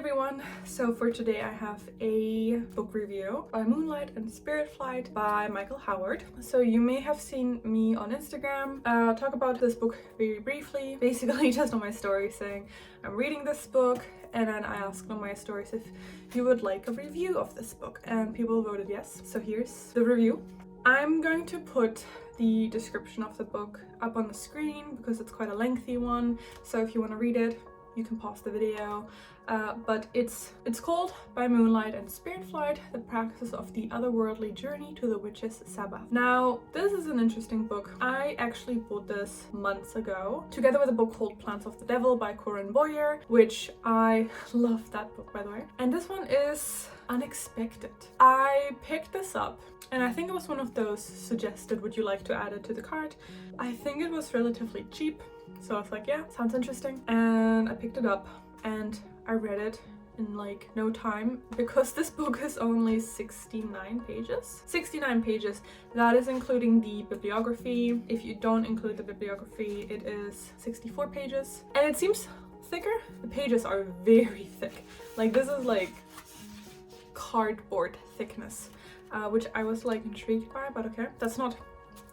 everyone! So for today I have a book review by Moonlight and Spirit Flight by Michael Howard. So you may have seen me on Instagram talk about this book very briefly, basically just on my story saying I'm reading this book, and then I asked on my stories if you would like a review of this book, and people voted yes. So here's the review. I'm going to put the description of the book up on the screen because it's quite a lengthy one, so if you want to read it you can pause the video, but it's called By Moonlight and Spirit Flight, the practice of the otherworldly journey to the witch's Sabbath. Now, this is an interesting book. I actually bought this months ago, together with a book called Plants of the Devil by Corinne Boyer, which I love that book, by the way. And this one is unexpected. I picked this up, and I think it was one of those suggested, would you like to add it to the cart? I think it was relatively cheap. So I was like, yeah, sounds interesting. And I picked it up and I read it in like no time because this book is only 69 pages. 69 pages. That is including the bibliography. If you don't include the bibliography, it is 64 pages. And it seems thicker. The pages are very thick. Like this is like cardboard thickness, which I was like intrigued by, but okay, that's not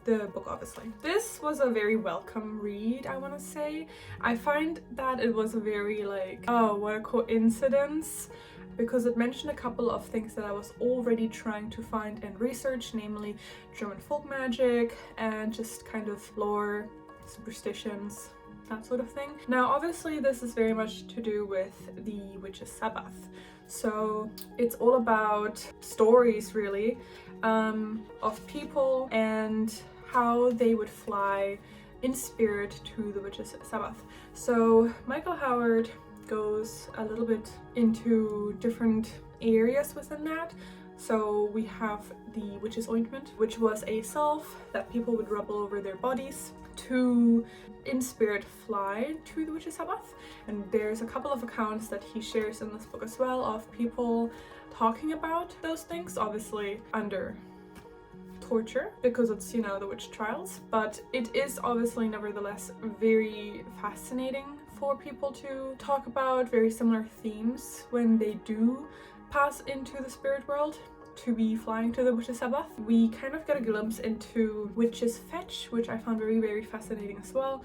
the book obviously. This was a very welcome read, I want to say. I find that it was a very like, oh, what a coincidence, because it mentioned a couple of things that I was already trying to find and research, namely German folk magic and just kind of lore, superstitions, that sort of thing. Now obviously this is very much to do with the witch's Sabbath, so it's all about stories really, of people and how they would fly in spirit to the witch's Sabbath. So Michael Howard goes a little bit into different areas within that. So we have the witch's ointment, which was a salve that people would rub all over their bodies to in spirit fly to the witch's Sabbath. And there's a couple of accounts that he shares in this book as well of people talking about those things, obviously under torture because it's, you know, the witch trials, but it is obviously nevertheless very fascinating for people to talk about very similar themes when they do pass into the spirit world to be flying to the witch's Sabbath. We kind of get a glimpse into witch's fetch, which I found very, very fascinating as well.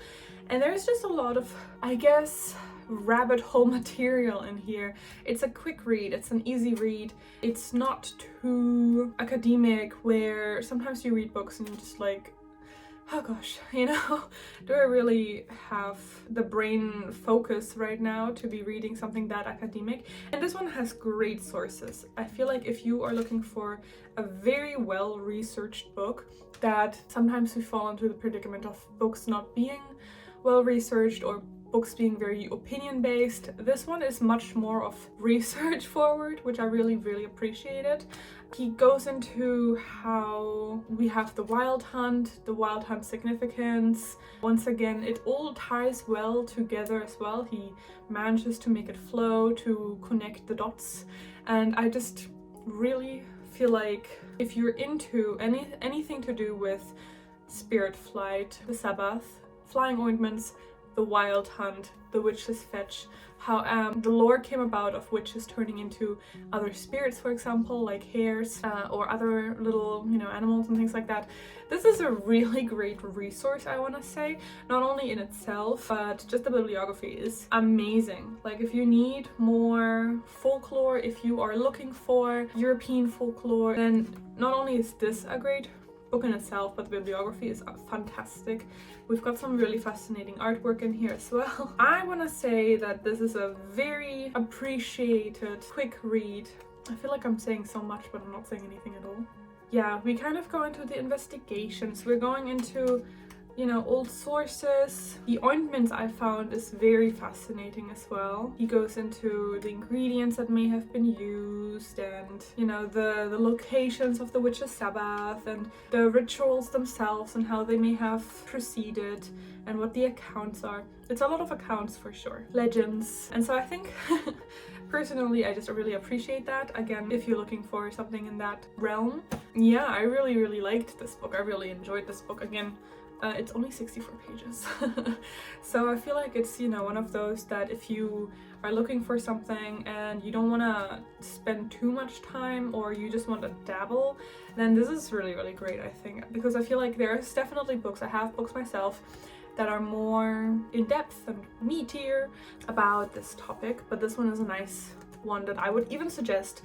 And there's just a lot of, I guess, rabbit hole material in here. It's a quick read, it's an easy read. It's not too academic where sometimes you read books and you're just like, oh gosh, you know, do I really have the brain focus right now to be reading something that academic? And this one has great sources. I feel like if you are looking for a very well-researched book, that sometimes we fall into the predicament of books not being well-researched or books being very opinion-based. This one is much more of research forward, which I really, really appreciated. He goes into how we have the wild hunt significance. Once again, it all ties well together as well. He manages to make it flow, to connect the dots. And I just really feel like if you're into anything to do with spirit flight, the Sabbath, flying ointments, the wild hunt, the witch's fetch, how the lore came about of witches turning into other spirits, for example, like hares or other little, you know, animals and things like that. This is a really great resource, I want to say, not only in itself, but just the bibliography is amazing. Like if you need more folklore, if you are looking for European folklore, then not only is this a great book in itself, but the bibliography is fantastic. We've got some really fascinating artwork in here as well. I want to say that this is a very appreciated quick read. I feel like I'm saying so much, but I'm not saying anything at all. Yeah, we kind of go into the investigations. We're going into, you know, old sources. The ointments I found is very fascinating as well. He goes into the ingredients that may have been used and, you know, the locations of the witch's Sabbath and the rituals themselves and how they may have proceeded and what the accounts are. It's a lot of accounts for sure. Legends. And so I think personally I just really appreciate that. Again, if you're looking for something in that realm. Yeah, I really, really liked this book. I really enjoyed this book. Again, It's only 64 pages. So I feel like it's, you know, one of those that if you are looking for something and you don't want to spend too much time, or you just want to dabble, then this is really, really great, I think, because I feel like there's definitely books, I have books myself, that are more in-depth and meatier about this topic, but this one is a nice one that I would even suggest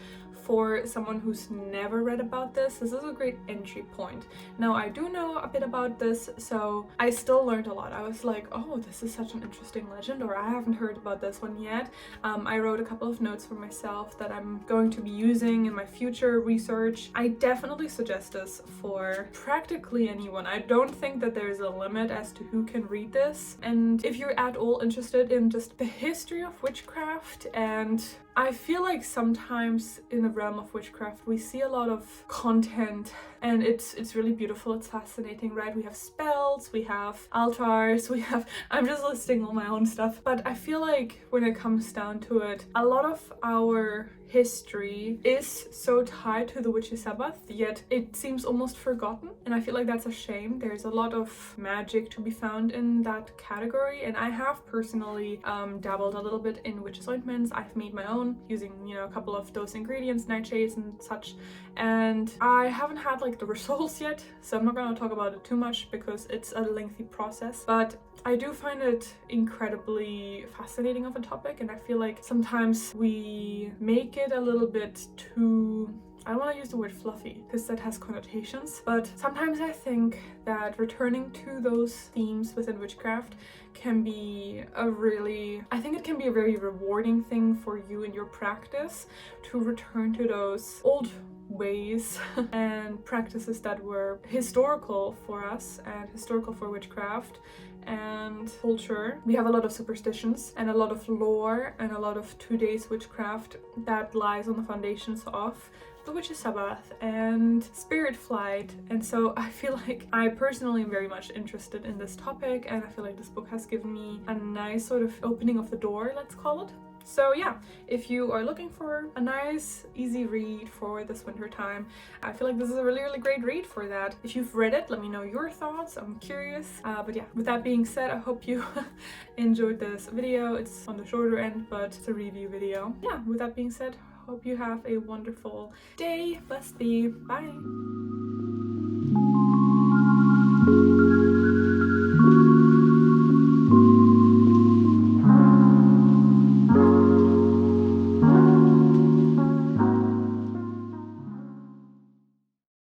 for someone who's never read about this. This is a great entry point. Now, I do know a bit about this, so I still learned a lot. I was like, oh, this is such an interesting legend, or I haven't heard about this one yet. I wrote a couple of notes for myself that I'm going to be using in my future research. I definitely suggest this for practically anyone. I don't think that there's a limit as to who can read this. And if you're at all interested in just the history of witchcraft, and I feel like sometimes in the realm of witchcraft we see a lot of content, and it's really beautiful, it's fascinating, right? We have spells, we have altars, I'm just listing all my own stuff, but I feel like when it comes down to it, a lot of our history is so tied to the Witches' Sabbath, yet it seems almost forgotten, and I feel like that's a shame. There's a lot of magic to be found in that category, and I have personally dabbled a little bit in witches' ointments. I've made my own using, a couple of those ingredients, nightshades and such, and I haven't had like the results yet, so I'm not going to talk about it too much because it's a lengthy process, but I do find it incredibly fascinating of a topic, and I feel like sometimes we make it a little bit too, I don't want to use the word fluffy because that has connotations, but sometimes I think that returning to those themes within witchcraft can be I think it can be a very rewarding thing for you in your practice to return to those old ways and practices that were historical for us and historical for witchcraft and culture. We have a lot of superstitions and a lot of lore and a lot of today's witchcraft that lies on the foundations of the Witches' Sabbath and Spirit Flight, and so I feel like I personally am very much interested in this topic, and I feel like this book has given me a nice sort of opening of the door, let's call it. So yeah, if you are looking for a nice, easy read for this winter time, I feel like this is a really, really great read for that. If you've read it, let me know your thoughts. I'm curious. But yeah, with that being said, I hope you enjoyed this video. It's on the shorter end, but it's a review video. Yeah, with that being said, hope you have a wonderful day. Blessed be. Bye.